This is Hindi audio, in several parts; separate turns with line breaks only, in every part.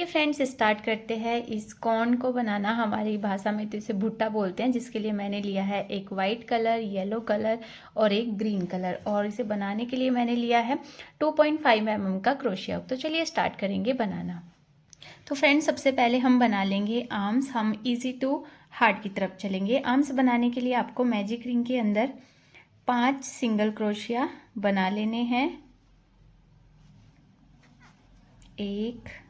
चलिए फ्रेंड्स स्टार्ट करते हैं। इस कॉर्न को बनाना, हमारी भाषा में तो इसे भुट्टा बोलते हैं, जिसके लिए मैंने लिया है एक वाइट कलर, येलो कलर और एक ग्रीन कलर। और इसे बनाने के लिए मैंने लिया है 2.5 mm का क्रोशिया। तो चलिए स्टार्ट करेंगे बनाना। तो फ्रेंड्स सबसे पहले हम बना लेंगे आर्म्स। हम इजी टू हार्ड की तरफ चलेंगे। आर्म्स बनाने के लिए आपको मैजिक रिंग के अंदर 5 सिंगल क्रोशिया बना लेने हैं। 1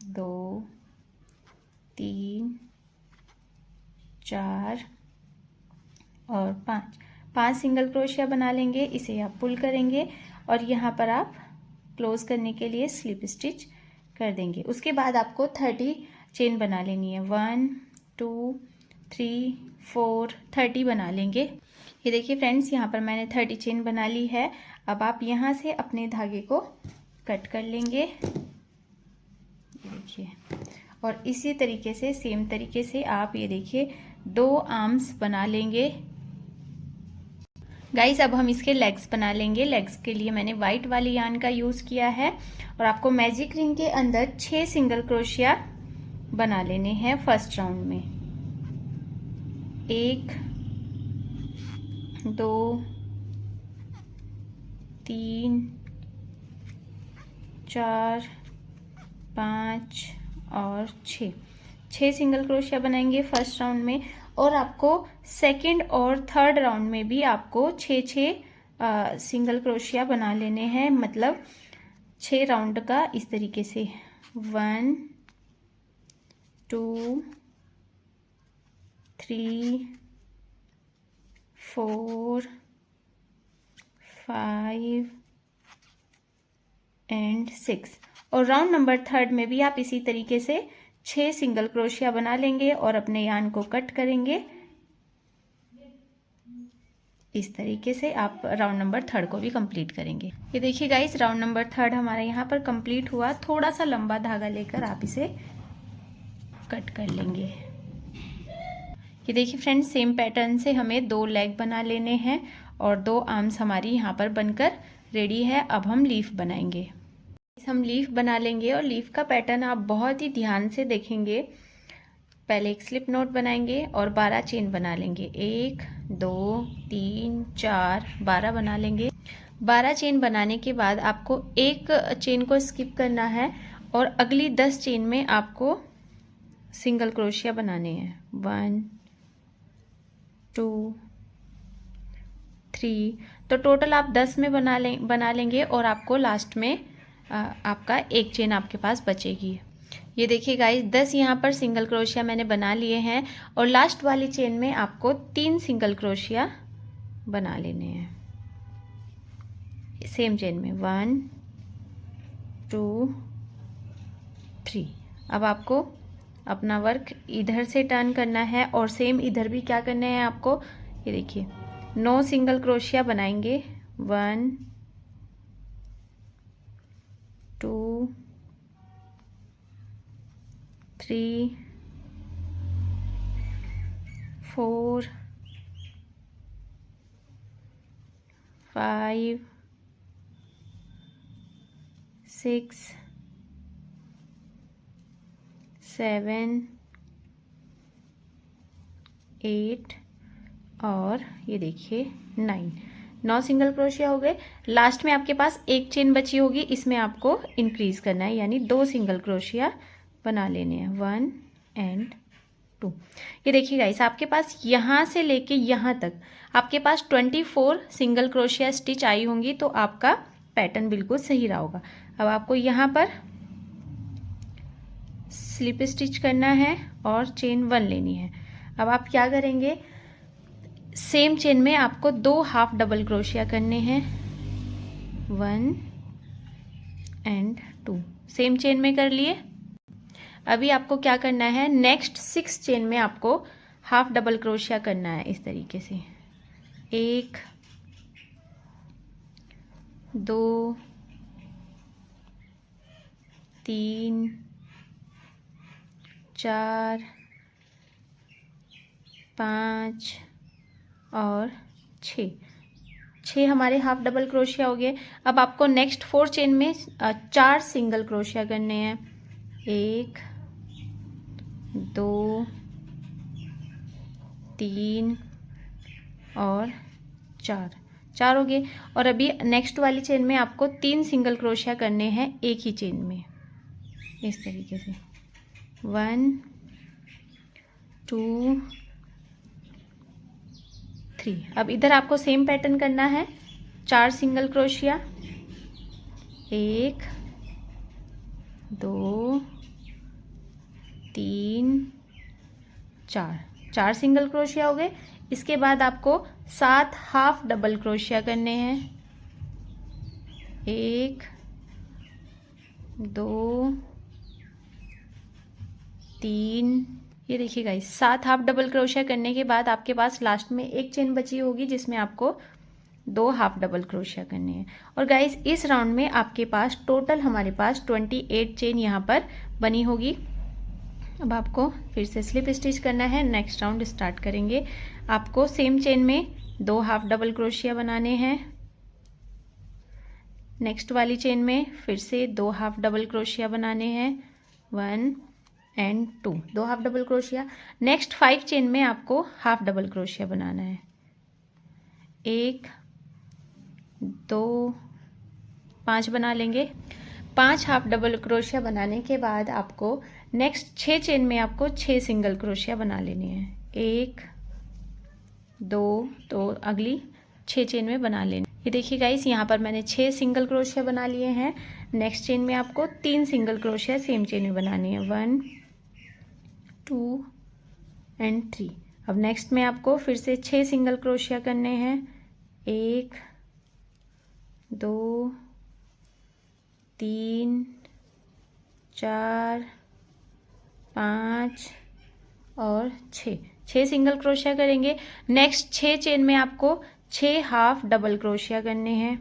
2 3 4 और 5 सिंगल क्रोशिया बना लेंगे। इसे आप पुल करेंगे और यहाँ पर आप क्लोज करने के लिए स्लिप स्टिच कर देंगे। उसके बाद आपको 30 चेन बना लेनी है। 1 2 3 4 30 बना लेंगे। ये देखिए फ्रेंड्स, यहाँ पर मैंने 30 चेन बना ली है। अब आप यहाँ से अपने धागे को कट कर लेंगे, ये देखिए। और इसी तरीके से, सेम तरीके से आप ये देखिए 2 आर्म्स बना लेंगे। गाइस अब हम इसके लेग्स बना लेंगे। लेग्स के लिए मैंने वाइट वाली यार्न का यूज़ किया है। और आपको मैजिक रिंग के अंदर 6 सिंगल क्रोशिया बना लेने हैं फर्स्ट राउंड में। 1 2 3 4 5 और 6 सिंगल क्रोशिया बनाएंगे फर्स्ट राउंड में। और आपको सेकंड और थर्ड राउंड में भी आपको 6 सिंगल क्रोशिया बना लेने हैं, मतलब 6 राउंड का इस तरीके से। 1 2 3 4 5 एंड 6। और राउंड नंबर थर्ड में भी आप इसी तरीके से 6 सिंगल क्रोशिया बना लेंगे और अपने यार्न को कट करेंगे। इस तरीके से आप राउंड नंबर थर्ड को भी कंप्लीट करेंगे। ये देखिए गाइस, राउंड नंबर थर्ड हमारा यहाँ पर कंप्लीट हुआ। थोड़ा सा लंबा धागा लेकर आप इसे कट कर लेंगे। ये देखिए फ्रेंड्स, सेम पैटर्न से हमें 2 लेग बना लेने हैं और 2 आर्म्स हमारी यहाँ पर बनकर रेडी है। अब हम लीफ बनाएंगे। हम लीफ बना लेंगे और लीफ का पैटर्न आप बहुत ही ध्यान से देखेंगे। पहले एक स्लिप नोट बनाएंगे और 12 चेन बना लेंगे। 1 2 3 4 12 बना लेंगे। 12 चेन बनाने के बाद आपको एक चेन को स्किप करना है और अगली 10 चेन में आपको सिंगल क्रोशिया बनाने हैं। 1 2 3। तो टोटल आप 10 में बना लेंगे और आपको लास्ट में आपका एक चेन आपके पास बचेगी। ये देखिए गाइस, 10 यहाँ पर सिंगल क्रोशिया मैंने बना लिए हैं और लास्ट वाली चेन में आपको 3 सिंगल क्रोशिया बना लेने हैं सेम चेन में। 1 2 3। अब आपको अपना वर्क इधर से टर्न करना है और सेम इधर भी क्या करना है आपको। ये देखिए 9 सिंगल क्रोशिया बनाएंगे। 1 2 3 4 5 6 7 8 और ये देखिए 9 सिंगल क्रोशिया हो गए। लास्ट में आपके पास एक चेन बची होगी, इसमें आपको इंक्रीज करना है, यानी 2 सिंगल क्रोशिया बना लेने हैं। 1 एंड 2। ये देखिए गाइस, आपके पास यहाँ से लेके यहाँ तक आपके पास 24 सिंगल क्रोशिया स्टिच आई होंगी, तो आपका पैटर्न बिल्कुल सही रहा होगा। अब आपको यहाँ पर स्लिप स्टिच करना है और चेन 1 लेनी है। अब आप क्या करेंगे, सेम चेन में आपको 2 हाफ डबल क्रोशिया करने हैं। 1 एंड 2 सेम चेन में कर लिए। अभी आपको क्या करना है, नेक्स्ट 6 चेन में आपको हाफ डबल क्रोशिया करना है इस तरीके से। 1 2 3 4 5 और 6 6 हमारे हाफ डबल क्रोशिया हो गए। अब आपको नेक्स्ट 4 चेन में 4 सिंगल क्रोशिया करने हैं। 1 2 3 और 4 हो गए। और अभी नेक्स्ट वाली चेन में आपको 3 सिंगल क्रोशिया करने हैं एक ही चेन में, इस तरीके से 1 2 3। अब इधर आपको सेम पैटर्न करना है, 4 सिंगल क्रोशिया, 1 2 3 4 सिंगल क्रोशिया हो गए। इसके बाद आपको 7 हाफ डबल क्रोशिया करने हैं। 1 2 3, ये देखिए गाइस 7 हाफ डबल क्रोशिया करने के बाद आपके पास लास्ट में एक चेन बची होगी जिसमें आपको 2 हाफ डबल क्रोशिया करने हैं। और गाइस इस राउंड में आपके पास टोटल हमारे पास 28 चेन यहाँ पर बनी होगी। अब आपको फिर से स्लिप स्टिच करना है, नेक्स्ट राउंड स्टार्ट करेंगे। आपको सेम चेन में 2 हाफ डबल क्रोशिया बनाने हैं। नेक्स्ट वाली चेन में फिर से 2 हाफ डबल क्रोशिया बनाने हैं, 1 and 2, 2 half double crochet. Next 5 chain में आपको हाफ डबल क्रोशिया बनाना है। 1 2 5 बना लेंगे। 5 हाफ डबल क्रोशिया बनाने के बाद आपको नेक्स्ट 6 चेन में आपको 6 सिंगल क्रोशिया बना लेने हैं। 1 2, तो अगली 6 चेन में बना लेने। ये देखिए गाइस यहाँ पर मैंने 6 सिंगल क्रोशिया बना लिए हैं। नेक्स्ट चेन में आपको 3 सिंगल क्रोशिया सेम चेन में बनानी है, 1 2 एंड 3। अब नेक्स्ट में आपको फिर से 6 सिंगल क्रोशिया करने हैं। 1 2 3 4 5 और 6 सिंगल क्रोशिया करेंगे। नेक्स्ट 6 चेन में आपको 6 हाफ डबल क्रोशिया करने हैं।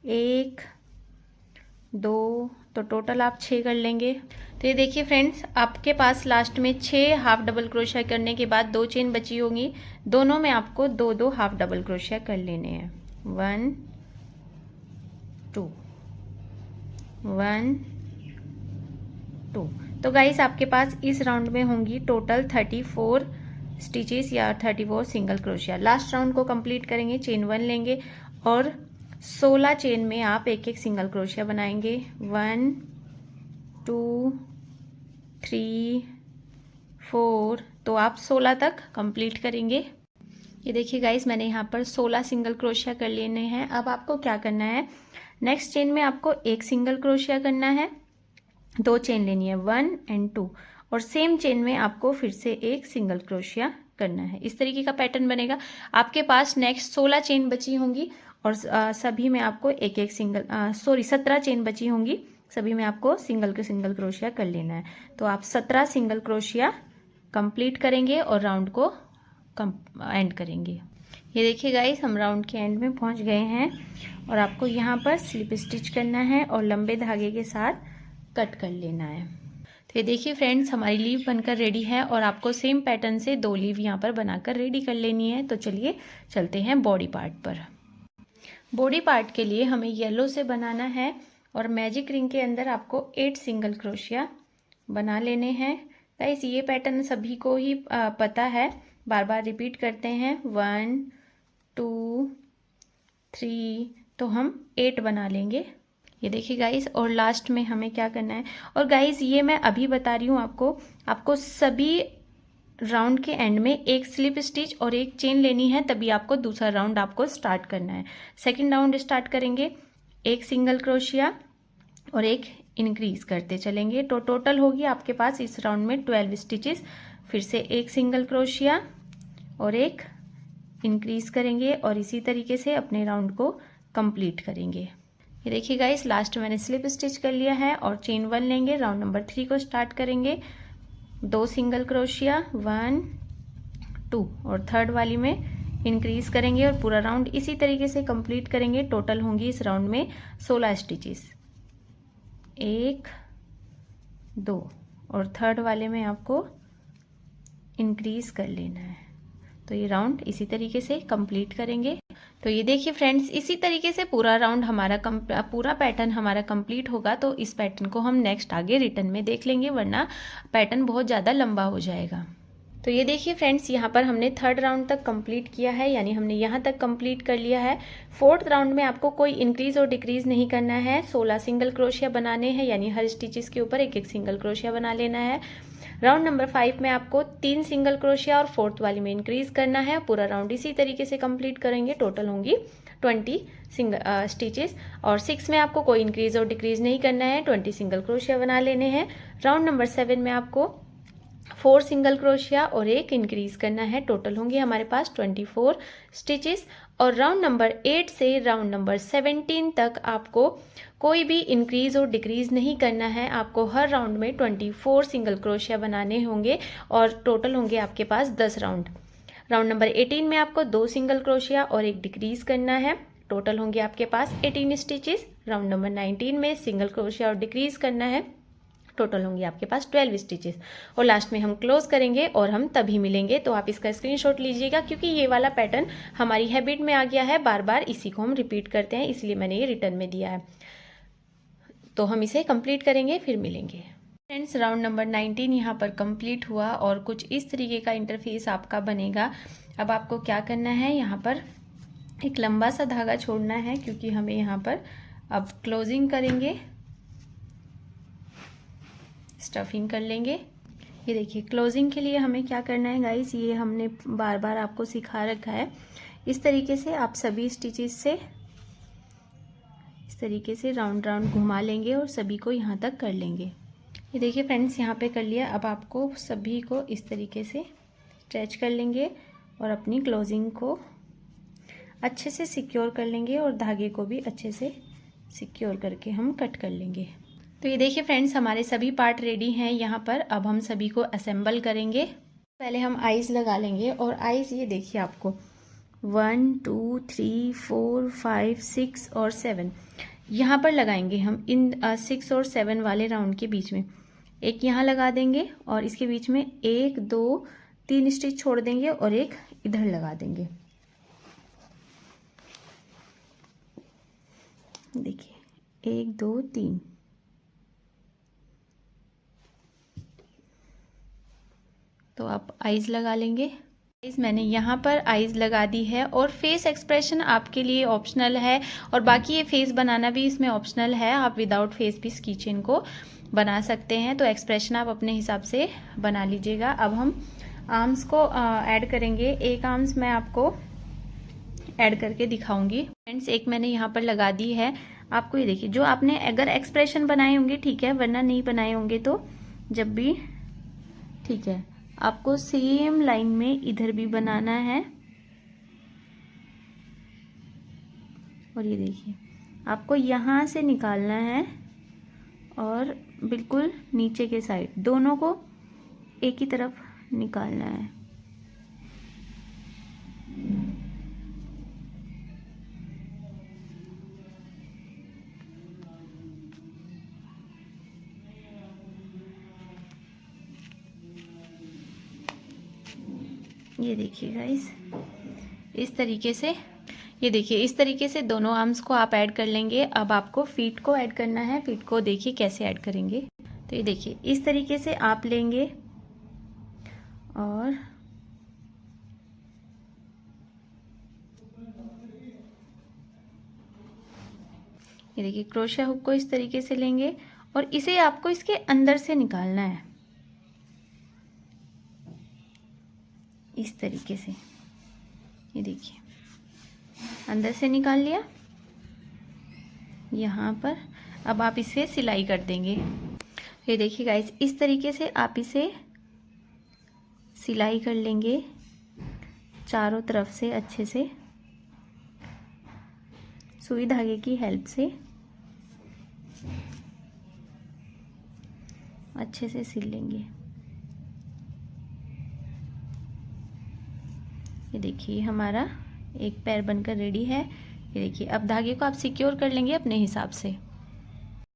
1 2, तो टोटल आप 6 कर लेंगे। तो ये देखिए फ्रेंड्स, आपके पास लास्ट में 6 हाफ डबल क्रोशिया करने के बाद 2 चेन बची होंगी, दोनों में आपको 2 हाफ डबल क्रोशिया कर लेने हैं। 1 2 1 2। तो गाइस आपके पास इस राउंड में होंगी टोटल 34 स्टिचेस या 34 सिंगल क्रोशिया। लास्ट राउंड को कंप्लीट करेंगे, चेन 1 लेंगे और 16 चेन में आप एक एक सिंगल क्रोशिया बनाएंगे। 1 2 3 4, तो आप 16 तक कंप्लीट करेंगे। ये देखिए गाइस मैंने यहाँ पर 16 सिंगल क्रोशिया कर लेने हैं। अब आपको क्या करना है, नेक्स्ट चेन में आपको एक सिंगल क्रोशिया करना है, 2 चेन लेनी है, 1 एंड 2, और सेम चेन में आपको फिर से एक सिंगल क्रोशिया करना है। इस तरीके का पैटर्न बनेगा। आपके पास नेक्स्ट 16 चेन बची होंगी और सभी में आपको एक एक 17 चेन बची होंगी, सभी में आपको सिंगल क्रोशिया कर लेना है। तो आप 17 सिंगल क्रोशिया कंप्लीट करेंगे और राउंड को एंड करेंगे। ये देखिए गाइस हम राउंड के एंड में पहुंच गए हैं और आपको यहाँ पर स्लिप स्टिच करना है और लंबे धागे के साथ कट कर लेना है। तो ये देखिए फ्रेंड्स हमारी लीव बनकर रेडी है और आपको सेम पैटर्न से 2 लीव यहाँ पर बनाकर रेडी कर लेनी है। तो चलिए चलते हैं बॉडी पार्ट पर। बॉडी पार्ट के लिए हमें येलो से बनाना है और मैजिक रिंग के अंदर आपको 8 सिंगल क्रोशिया बना लेने हैं। गाइस ये पैटर्न सभी को ही पता है, बार बार रिपीट करते हैं। 1 2 3, तो हम 8 बना लेंगे। ये देखिए गाइस, और लास्ट में हमें क्या करना है, और गाइस ये मैं अभी बता रही हूँ आपको सभी राउंड के एंड में एक स्लिप स्टिच और एक चेन लेनी है, तभी आपको दूसरा राउंड आपको स्टार्ट करना है। सेकंड राउंड स्टार्ट करेंगे, एक सिंगल क्रोशिया और एक इंक्रीज करते चलेंगे। तो टोटल होगी आपके पास इस राउंड में 12 स्टिचेस। फिर से एक सिंगल क्रोशिया और एक इंक्रीज करेंगे और इसी तरीके से अपने राउंड को कंप्लीट करेंगे। ये देखिए गाइस लास्ट मैंने स्लिप स्टिच कर लिया है और चेन 1 लेंगे, राउंड नंबर 3 को स्टार्ट करेंगे। 2 सिंगल क्रोशिया, 1 2, और थर्ड वाली में इंक्रीज करेंगे और पूरा राउंड इसी तरीके से कंप्लीट करेंगे। टोटल होंगी इस राउंड में 16 स्टिचेस। 1 2, और थर्ड वाले में आपको इंक्रीज कर लेना है। तो ये राउंड इसी तरीके से कंप्लीट करेंगे। तो ये देखिए फ्रेंड्स, इसी तरीके से पूरा राउंड हमारा पूरा पैटर्न हमारा कंप्लीट होगा। तो इस पैटर्न को हम नेक्स्ट आगे रिटर्न में देख लेंगे, वरना पैटर्न बहुत ज़्यादा लंबा हो जाएगा। तो ये देखिए फ्रेंड्स, यहाँ पर हमने थर्ड राउंड तक कंप्लीट किया है, यानी हमने यहाँ तक कंप्लीट कर लिया है। फोर्थ राउंड में आपको कोई इंक्रीज और डिक्रीज नहीं करना है। 16 सिंगल क्रोशिया बनाने हैं, यानी हर स्टिचेस के ऊपर एक एक सिंगल क्रोशिया बना लेना है। राउंड नंबर 5 में आपको 3 सिंगल क्रोशिया और फोर्थ वाली में इंक्रीज करना है। पूरा राउंड इसी तरीके से कंप्लीट करेंगे। टोटल होंगी 20 सिंगल स्टिचेस। और 6 में आपको कोई इंक्रीज और डिक्रीज नहीं करना है, 20 सिंगल क्रोशिया बना लेने हैं। राउंड नंबर 7 में आपको 4 सिंगल क्रोशिया और एक इंक्रीज करना है। टोटल होंगे हमारे पास 24 स्टिचेस। और राउंड नंबर 8 से राउंड नंबर 17 तक आपको कोई भी इंक्रीज और डिक्रीज नहीं करना है। आपको हर राउंड में 24 सिंगल क्रोशिया बनाने होंगे और टोटल होंगे आपके पास 10 राउंड। राउंड नंबर 18 में आपको 2 सिंगल क्रोशिया और एक डिक्रीज करना है। टोटल होंगे आपके पास 18 स्टिचेस। राउंड नंबर 19 में सिंगल क्रोशिया और डिक्रीज करना है। टोटल होंगे आपके पास 12 स्टिचेस। और लास्ट में हम क्लोज करेंगे और हम तभी मिलेंगे। तो आप इसका स्क्रीनशॉट लीजिएगा, क्योंकि ये वाला पैटर्न हमारी हैबिट में आ गया है, बार बार इसी को हम रिपीट करते हैं, इसलिए मैंने ये रिटर्न में दिया है। तो हम इसे कंप्लीट करेंगे, फिर मिलेंगे। फ्रेंड्स, राउंड नंबर 19 यहाँ पर कंप्लीट हुआ और कुछ इस तरीके का इंटरफेस आपका बनेगा। अब आपको क्या करना है, यहाँ पर एक लंबा सा धागा छोड़ना है, क्योंकि हमें यहाँ पर अब क्लोजिंग करेंगे, स्टफिंग कर लेंगे। ये देखिए, क्लोजिंग के लिए हमें क्या करना है गाइस, ये हमने बार बार आपको सिखा रखा है। इस तरीके से आप सभी स्टिचेस से इस तरीके से राउंड राउंड घुमा लेंगे और सभी को यहाँ तक कर लेंगे। ये देखिए फ्रेंड्स, यहाँ पे कर लिया। अब आपको सभी को इस तरीके से स्ट्रेच कर लेंगे और अपनी क्लोजिंग को अच्छे से सिक्योर कर लेंगे और धागे को भी अच्छे से सिक्योर करके हम कट कर लेंगे। तो ये देखिए फ्रेंड्स, हमारे सभी पार्ट रेडी हैं यहाँ पर। अब हम सभी को असेंबल करेंगे। पहले हम आइज़ लगा लेंगे और आइज़ ये देखिए आपको 1 2 3 4 5 6 और 7 यहाँ पर लगाएंगे हम। इन 6 और 7 वाले राउंड के बीच में एक यहाँ लगा देंगे और इसके बीच में 1 2 3 स्टिच छोड़ देंगे और एक इधर लगा देंगे। देखिए 1 2 3। तो आप आइज़ लगा लेंगे। मैंने यहाँ पर आइज़ लगा दी है और फेस एक्सप्रेशन आपके लिए ऑप्शनल है, और बाकी ये फेस बनाना भी इसमें ऑप्शनल है। आप विदाउट फेस भी इस कीचेन को बना सकते हैं, तो एक्सप्रेशन आप अपने हिसाब से बना लीजिएगा। अब हम आर्म्स को ऐड करेंगे। एक आर्म्स मैं आपको ऐड करके दिखाऊंगी। फ्रेंड्स, एक मैंने यहाँ पर लगा दी है। आपको ये देखिए, जो आपने अगर एक्सप्रेशन बनाए होंगे ठीक है, वरना नहीं बनाए होंगे तो जब भी ठीक है, आपको सेम लाइन में इधर भी बनाना है। और ये देखिए, आपको यहाँ से निकालना है और बिल्कुल नीचे के साइड दोनों को एक ही तरफ निकालना है। ये देखिए गाइस, इस तरीके से, ये देखिए इस तरीके से दोनों आर्म्स को आप ऐड कर लेंगे। अब आपको फीट को ऐड करना है। फीट को देखिए कैसे ऐड करेंगे। तो ये देखिए इस तरीके से आप लेंगे और ये देखिए क्रोशिया हुक को इस तरीके से लेंगे और इसे आपको इसके अंदर से निकालना है, इस तरीके से। ये देखिए अंदर से निकाल लिया यहाँ पर। अब आप इसे सिलाई कर देंगे। ये देखिए गाइस, इस तरीके से आप इसे सिलाई कर लेंगे चारों तरफ से, अच्छे से सुई धागे की हेल्प से अच्छे से सिल लेंगे। ये देखिए हमारा एक पैर बनकर रेडी है। ये देखिए, अब धागे को आप सिक्योर कर लेंगे अपने हिसाब से।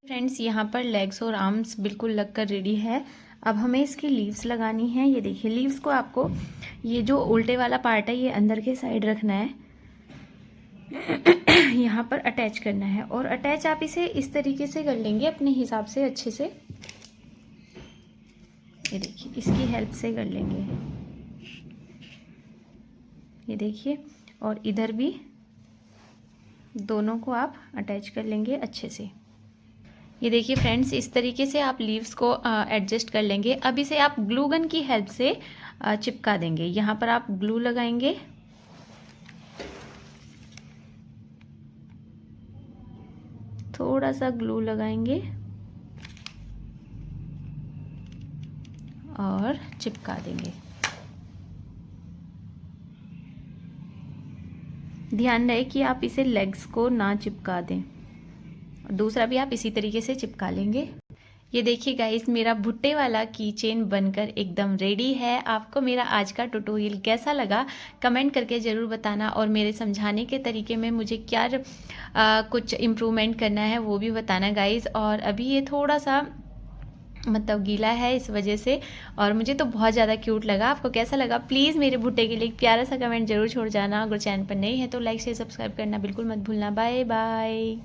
फ्रेंड्स, यहाँ पर लेग्स और आर्म्स बिल्कुल लगकर रेडी है। अब हमें इसकी लीव्स लगानी है। ये देखिए लीव्स को आपको ये जो उल्टे वाला पार्ट है ये अंदर के साइड रखना है, यहाँ पर अटैच करना है। और अटैच आप इसे इस तरीके से कर लेंगे अपने हिसाब से अच्छे से। ये देखिए इसकी हेल्प से कर लेंगे, ये देखिए। और इधर भी दोनों को आप अटैच कर लेंगे अच्छे से। ये देखिए फ्रेंड्स, इस तरीके से आप लीव्स को एडजस्ट कर लेंगे। अब इसे आप ग्लू गन की हेल्प से चिपका देंगे। यहाँ पर आप ग्लू लगाएंगे, थोड़ा सा ग्लू लगाएंगे और चिपका देंगे। ध्यान रहे कि आप इसे लेग्स को ना चिपका दें। दूसरा भी आप इसी तरीके से चिपका लेंगे। ये देखिए गाइस, मेरा भुट्टे वाला की चेन बनकर एकदम रेडी है। आपको मेरा आज का ट्यूटोरियल कैसा लगा कमेंट करके ज़रूर बताना, और मेरे समझाने के तरीके में मुझे क्या कुछ इम्प्रूवमेंट करना है वो भी बताना गाइस। और अभी ये थोड़ा सा मतलब गीला है इस वजह से, और मुझे तो बहुत ज़्यादा क्यूट लगा। आपको कैसा लगा प्लीज़ मेरे भुट्टे के लिए एक प्यारा सा कमेंट जरूर छोड़ जाना। अगर चैनल पर नहीं है तो लाइक शेयर सब्सक्राइब करना बिल्कुल मत भूलना। Bye bye.